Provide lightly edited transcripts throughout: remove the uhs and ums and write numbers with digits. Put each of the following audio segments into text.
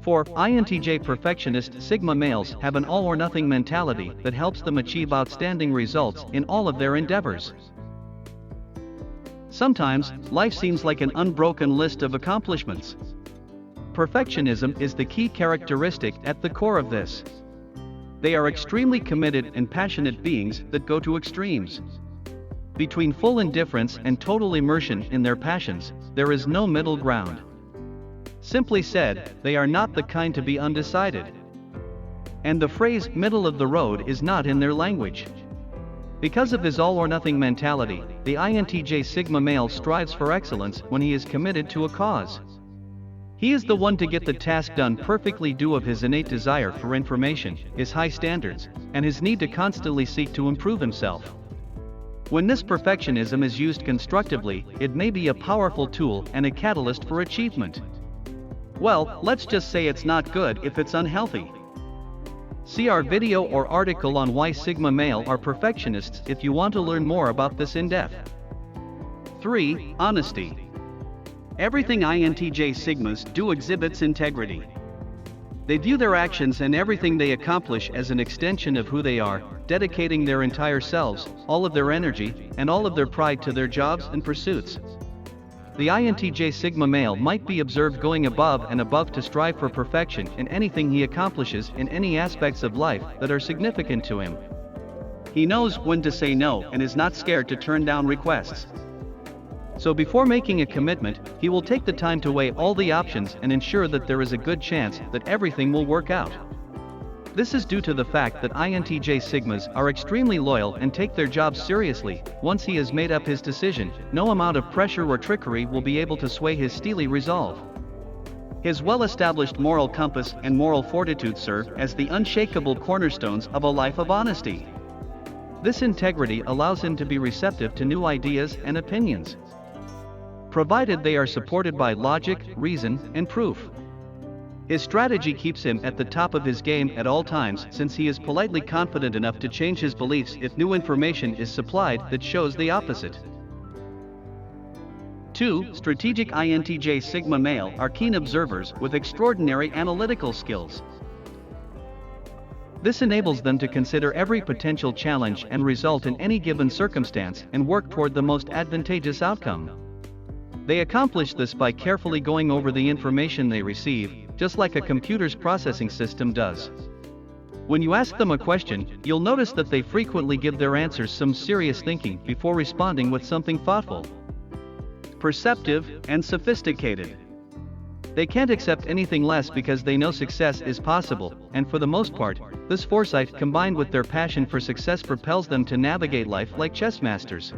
4. INTJ perfectionist Sigma males have an all-or-nothing mentality that helps them achieve outstanding results in all of their endeavors. Sometimes, life seems like an unbroken list of accomplishments. Perfectionism is the key characteristic at the core of this. They are extremely committed and passionate beings that go to extremes. Between full indifference and total immersion in their passions, there is no middle ground. Simply said, they are not the kind to be undecided. And the phrase middle of the road is not in their language. Because of his all-or-nothing mentality, the INTJ Sigma male strives for excellence when he is committed to a cause. He is the one to get the task done perfectly due of his innate desire for information, his high standards, and his need to constantly seek to improve himself. When this perfectionism is used constructively, it may be a powerful tool and a catalyst for achievement. Well, let's just say it's not good if it's unhealthy. See our video or article on why Sigma male are perfectionists if you want to learn more about this in depth. 3. Honesty. Everything INTJ Sigmas do exhibits integrity. They view their actions and everything they accomplish as an extension of who they are, dedicating their entire selves, all of their energy, and all of their pride to their jobs and pursuits. The INTJ Sigma male might be observed going above and above to strive for perfection in anything he accomplishes in any aspects of life that are significant to him. He knows when to say no and is not scared to turn down requests. So before making a commitment, he will take the time to weigh all the options and ensure that there is a good chance that everything will work out. This is due to the fact that INTJ Sigmas are extremely loyal and take their jobs seriously. Once he has made up his decision, no amount of pressure or trickery will be able to sway his steely resolve. His well-established moral compass and moral fortitude serve as the unshakable cornerstones of a life of honesty. This integrity allows him to be receptive to new ideas and opinions, provided they are supported by logic, reason, and proof. His strategy keeps him at the top of his game at all times, since he is politely confident enough to change his beliefs if new information is supplied that shows the opposite. 2. Strategic INTJ Sigma male are keen observers with extraordinary analytical skills. This enables them to consider every potential challenge and result in any given circumstance and work toward the most advantageous outcome. They accomplish this by carefully going over the information they receive, just like a computer's processing system does. When you ask them a question, you'll notice that they frequently give their answers some serious thinking before responding with something thoughtful, perceptive, and sophisticated. They can't accept anything less because they know success is possible, and for the most part, this foresight combined with their passion for success propels them to navigate life like chess masters.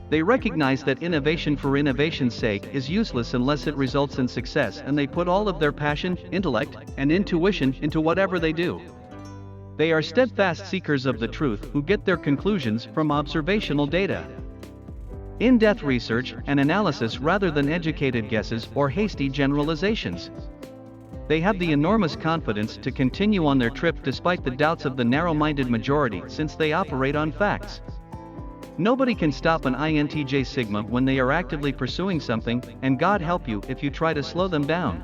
They recognize that innovation for innovation's sake is useless unless it results in success, and they put all of their passion, intellect, and intuition into whatever they do. They are steadfast seekers of the truth who get their conclusions from observational data, in-depth research and analysis rather than educated guesses or hasty generalizations. They have the enormous confidence to continue on their trip despite the doubts of the narrow-minded majority, since they operate on facts. Nobody can stop an INTJ Sigma when they are actively pursuing something, and God help you if you try to slow them down.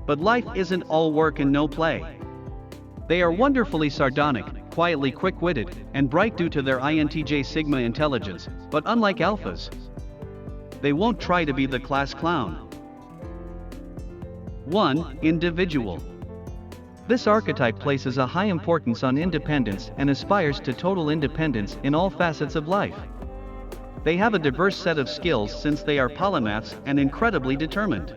But life isn't all work and no play. They are wonderfully sardonic, quietly quick-witted, and bright due to their INTJ Sigma intelligence, but unlike alphas, they won't try to be the class clown. 1. Individual. This archetype places a high importance on independence and aspires to total independence in all facets of life. They have a diverse set of skills since they are polymaths and incredibly determined.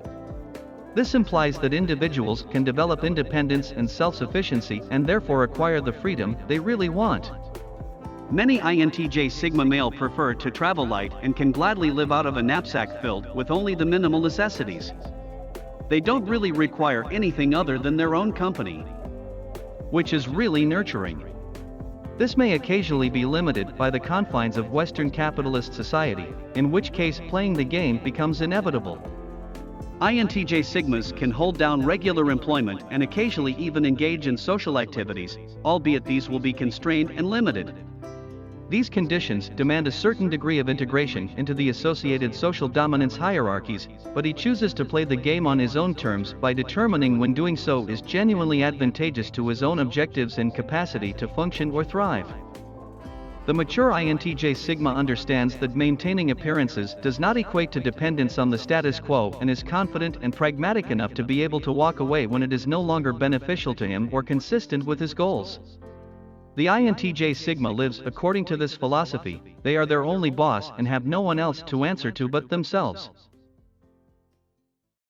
This implies that individuals can develop independence and self-sufficiency and therefore acquire the freedom they really want. Many INTJ Sigma male prefer to travel light and can gladly live out of a knapsack filled with only the minimal necessities. They don't really require anything other than their own company, which is really nurturing. This may occasionally be limited by the confines of Western capitalist society, in which case playing the game becomes inevitable. INTJ Sigmas can hold down regular employment and occasionally even engage in social activities, albeit these will be constrained and limited. These conditions demand a certain degree of integration into the associated social dominance hierarchies, but he chooses to play the game on his own terms by determining when doing so is genuinely advantageous to his own objectives and capacity to function or thrive. The mature INTJ Sigma understands that maintaining appearances does not equate to dependence on the status quo and is confident and pragmatic enough to be able to walk away when it is no longer beneficial to him or consistent with his goals. The INTJ Sigma lives according to this philosophy. They are their only boss and have no one else to answer to but themselves.